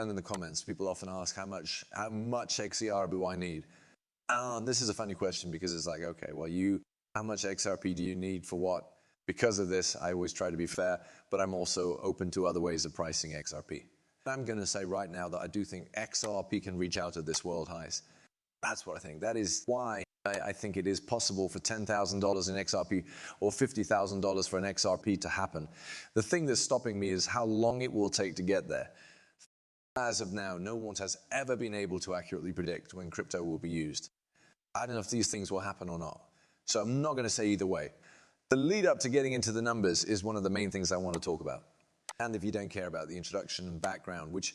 And in the comments, people often ask how much XER do I need? And this is a funny question because it's like, okay, well, how much XRP do you need for what? Because of this, I always try to be fair, but I'm also open to other ways of pricing XRP. I'm going to say right now that I do think XRP can reach out at this world highs. That's what I think. That is why I think it is possible for $10,000 in XRP or $50,000 for an XRP to happen. The thing that's stopping me is how long it will take to get there. As of now, no one has ever been able to accurately predict when crypto will be used. I don't know if these things will happen or not. So I'm not going to say either way. The lead up to getting into the numbers is one of the main things I want to talk about. And if you don't care about the introduction and background, which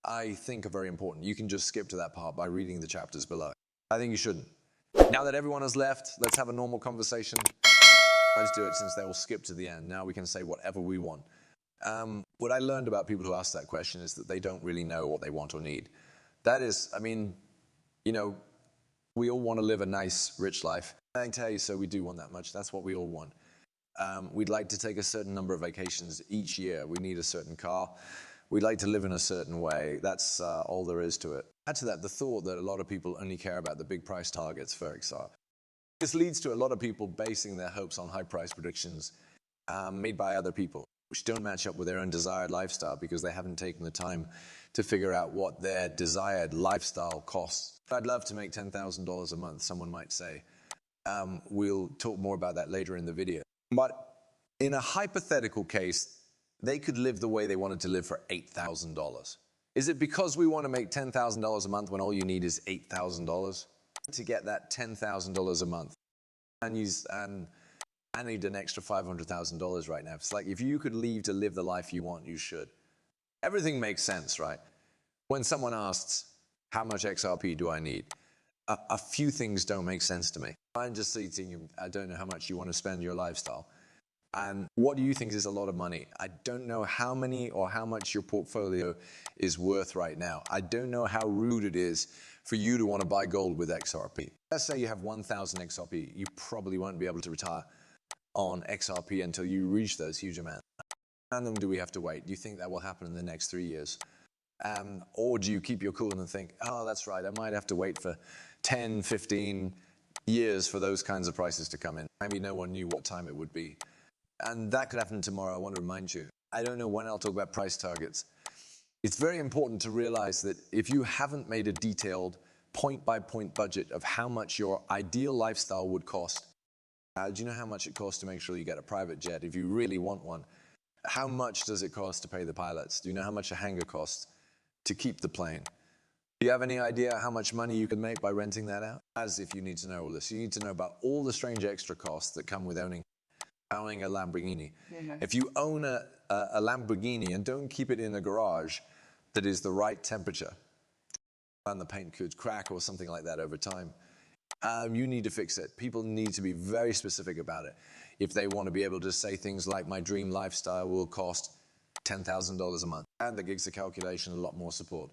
I think are very important, you can just skip to that part by reading the chapters below. I think you shouldn't. Now that everyone has left, let's have a normal conversation. Let's do it since they will skip to the end. Now we can say whatever we want. What I learned about people who ask that question is that they don't really know what they want or need. That is, I mean, you know, we all want to live a nice, rich life. I can tell you, so we do want that much. That's what we all want. We'd like to take a certain number of vacations each year. We need a certain car. We'd like to live in a certain way. That's all there is to it. Add to that the thought that a lot of people only care about the big price targets for XR. This leads to a lot of people basing their hopes on high price predictions made by other people, which don't match up with their own desired lifestyle because they haven't taken the time to figure out what their desired lifestyle costs. I'd love to make $10,000 a month, someone might say. We'll talk more about that later in the video. But in a hypothetical case, they could live the way they wanted to live for $8,000. Is it because we want to make $10,000 a month when all you need is $8,000 to get that $10,000 a month? And I need an extra $500,000 right now. It's like if you could leave to live the life you want, you should. Everything makes sense, right? When someone asks, how much XRP do I need? A few things don't make sense to me. I'm just thinking, I don't know how much you want to spend your lifestyle. And what do you think is a lot of money? I don't know how many or how much your portfolio is worth right now. I don't know how rude it is for you to want to buy gold with XRP. Let's say you have 1,000 XRP. You probably won't be able to retire on XRP until you reach those huge amounts. How long do we have to wait? Do you think that will happen in the next 3 years? Or do you keep your cool and think, oh, that's right, I might have to wait for 10, 15 years for those kinds of prices to come in. Maybe no one knew what time it would be. And that could happen tomorrow, I want to remind you. I don't know when I'll talk about price targets. It's very important to realize that if you haven't made a detailed point-by-point budget of how much your ideal lifestyle would cost, do you know how much it costs to make sure you get a private jet if you really want one? How much does it cost to pay the pilots? Do you know how much a hangar costs to keep the plane? Do you have any idea how much money you could make by renting that out? As if you need to know all this. You need to know about all the strange extra costs that come with owning a Lamborghini. Mm-hmm. If you own a Lamborghini and don't keep it in a garage that is the right temperature, and the paint could crack or something like that over time, you need to fix it. People need to be very specific about it. If they want to be able to say things like, my dream lifestyle will cost $10,000 a month, and that gives the calculation a lot more support.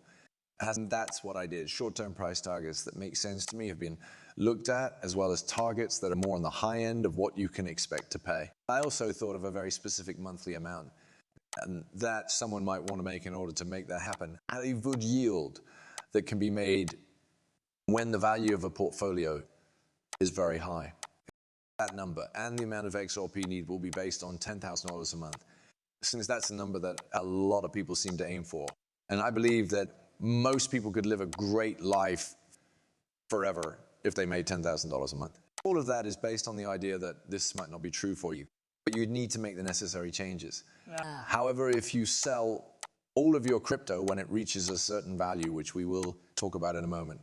And that's what I did. Short-term price targets that make sense to me have been looked at, as well as targets that are more on the high end of what you can expect to pay. I also thought of a very specific monthly amount and that someone might want to make in order to make that happen at a good yield that can be made when the value of a portfolio is very high. That number and the amount of XRP need will be based on $10,000 a month, since that's a number that a lot of people seem to aim for. And I believe that most people could live a great life forever if they made $10,000 a month. All of that is based on the idea that this might not be true for you, but you'd need to make the necessary changes. However, if you sell all of your crypto when it reaches a certain value, which we will talk about in a moment,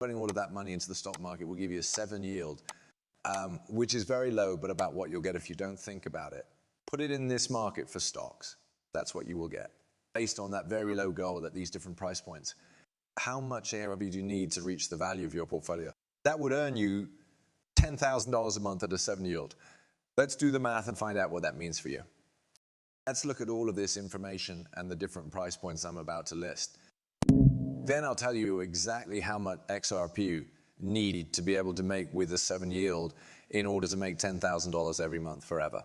putting all of that money into the stock market will give you a 7 yield, which is very low, but about what you'll get if you don't think about it. Put it in this market for stocks. That's what you will get, based on that very low goal at these different price points. How much ARV do you need to reach the value of your portfolio? That would earn you $10,000 a month at a 7 yield. Let's do the math and find out what that means for you. Let's look at all of this information and the different price points I'm about to list. Then I'll tell you exactly how much XRP you need to be able to make with a 7 yield in order to make $10,000 every month forever.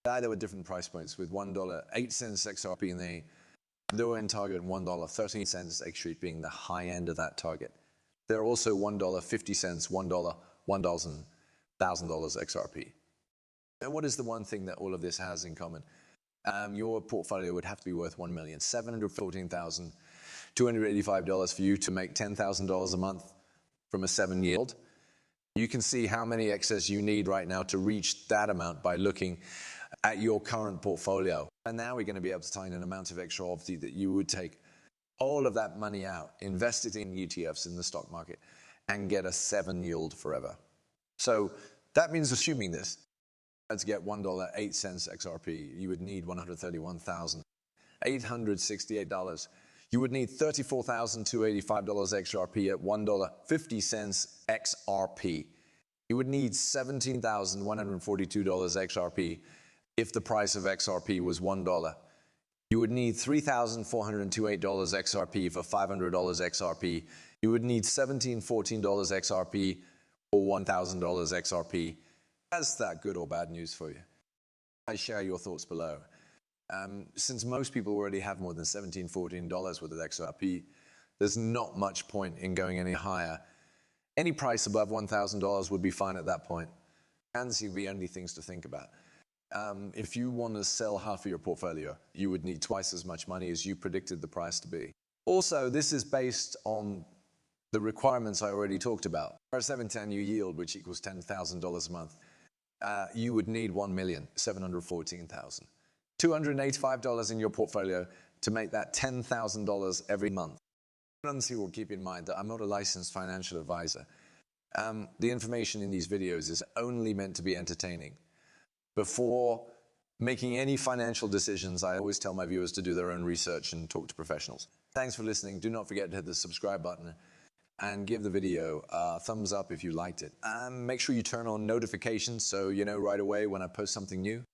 There were different price points with $1.08 XRP in Lower end target $1, 13 cents X Street being the high end of that target. There are also $1, 50 cents, $1, $1,000, $1,000 XRP. And what is the one thing that all of this has in common? Your portfolio would have to be worth $1,714,285 for you to make $10,000 a month from a 7 yield. You can see how many excess you need right now to reach that amount by looking at your current portfolio. And now we're going to be able to find an amount of XRP that you would take all of that money out, invest it in ETFs in the stock market, and get a 7 yield forever. So that means assuming this, to get $1, 8 cents XRP, you would need $131,868. You would need $34,285 XRP at $1, 50 cents XRP. You would need $17,142 XRP if the price of XRP was $1. You would need $3,428 XRP for $500 XRP. You would need $1,714 XRP or $1,000 XRP. Is that good or bad news for you? I share your thoughts below. Since most people already have more than $1,714 worth of XRP, there's not much point in going any higher. Any price above $1,000 would be fine at that point. And these would be only things to think about. If you want to sell half of your portfolio, you would need twice as much money as you predicted the price to be. Also, this is based on the requirements I already talked about. For a 7-10 yield, which equals $10,000 a month, you would need $1,714,000. $285 in your portfolio to make that $10,000 every month. Another thing we'll keep in mind that I'm not a licensed financial advisor. The information in these videos is only meant to be entertaining. Before making any financial decisions, I always tell my viewers to do their own research and talk to professionals. Thanks for listening. Do not forget to hit the subscribe button and give the video a thumbs up if you liked it. And make sure you turn on notifications so you know right away when I post something new.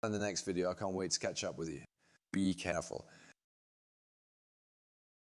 In the next video, I can't wait to catch up with you. Be careful.